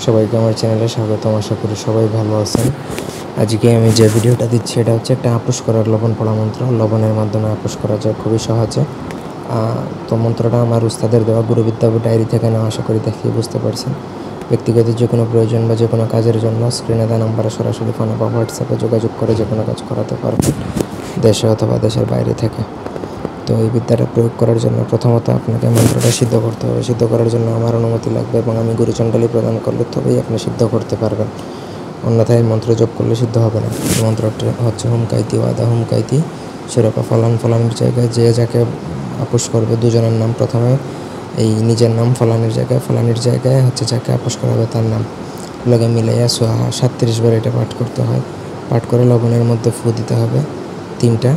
সবাইকে আমার চ্যানেলে স্বাগতম। আশা করি সবাই ভালো আছেন। আজকে আমি যে ভিডিওটা দিচ্ছি এটা হচ্ছে একটা আপোষ করার লবণ পড়া মন্ত্র। লবণের মাধ্যমে আপোষ করা যায় খুবই সহজে। তো মন্ত্রটা আমার উস্তাদের দেওয়া গুরুবিদ্যা ডায়েরি থেকে নেওয়া, আশা করি দেখে বুঝতে পারছেন। ব্যক্তিগত যে কোনো প্রয়োজন বা যে কোনো কাজের জন্য স্ক্রিনে দেওয়া নাম্বারে সরাসরি ফোনে বা হোয়াটসঅ্যাপে যোগাযোগ করে যে কোনো কাজ করাতে পারবেন, দেশে অথবা দেশের বাইরে থেকে। তো এই বিদ্যাটা প্রয়োগ করার জন্য প্রথমত আপনাকে মন্ত্রটা সিদ্ধ করতে হবে। সিদ্ধ করার জন্য আমার অনুমতি লাগবে এবং আমি গুরুচণ্ডালী প্রদান করলে তবেই আপনি সিদ্ধ করতে পারবেন, অন্যথায় এই মন্ত্র জপ করলে সিদ্ধ হবে না। মন্ত্রটা হচ্ছে হুমকাইতি ওয়াদা হুমকাইতি সেরকম ফলানের জায়গায় যে যাকে আপোষ করবে দুজনের নাম, প্রথমে এই নিজের নাম ফলানির জায়গায় হচ্ছে যাকে আপোষ করা হবে তার নাম লগে মিলাইয়া সোহা 37 বার এটা পাঠ করতে হয়। পাঠ করে লবণের মধ্যে ফু দিতে হবে তিনটা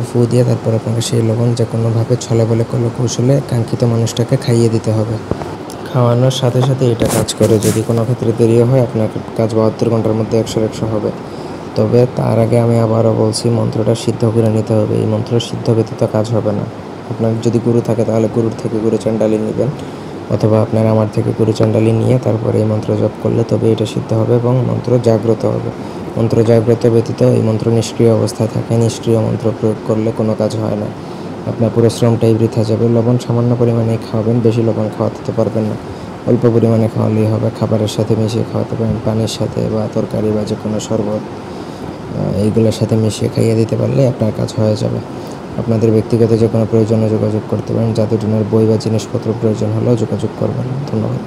ফু দিয়ে তারপর আপনাকে সেই লবণ যে কোনোভাবে ছলে বলে কোনো কৌশলে কাঙ্ক্ষিত মানুষটাকে খাইয়ে দিতে হবে। খাওয়ানোর সাথে সাথে এটা কাজ করে। যদি কোনো ক্ষেত্রে দেরিও হয় আপনার কাজ 72 ঘন্টার মধ্যে 100 হবে। তবে তার আগে আমি আবারও বলছি, মন্ত্রটা সিদ্ধ করে নিতে হবে। এই মন্ত্র সিদ্ধ ব্যতীত কাজ হবে না। আপনার যদি গুরু থাকে তাহলে গুরুর থেকে গুরুচণ্ডালী নেবেন, অথবা আপনার আমার থেকে গুরুচণ্ডালী নিয়ে তারপরে এই মন্ত্র জপ করলে তবে এটা সিদ্ধ হবে এবং মন্ত্র জাগ্রত হবে। মন্ত্র জাগ্রত ব্যতীত এই মন্ত্র নিষ্ক্রিয় অবস্থায় থাকে। নিষ্ক্রিয় মন্ত্র প্রয়োগ করলে কোনো কাজ হয় না, আপনার পরিশ্রমটাই বৃথা যাবে। লবণ সামান্য পরিমাণে খাওয়াবেন, বেশি লবণ খাওয়াতে পারবেন না। অল্প পরিমাণে খাওয়ালেই হবে। খাবারের সাথে মিশিয়ে খাওয়াতে পারেন, পানির সাথে বা তরকারি বা যে কোনো শরবত এইগুলোর সাথে মিশিয়ে খাইয়ে দিতে পারলে আপনার কাজ হয়ে যাবে। আপনাদের ব্যক্তিগত যে কোনো প্রয়োজনে যোগাযোগ করতে পারেন। জাদুটনার বই বা জিনিসপত্র প্রয়োজন হলেও যোগাযোগ করবেন। ধন্যবাদ।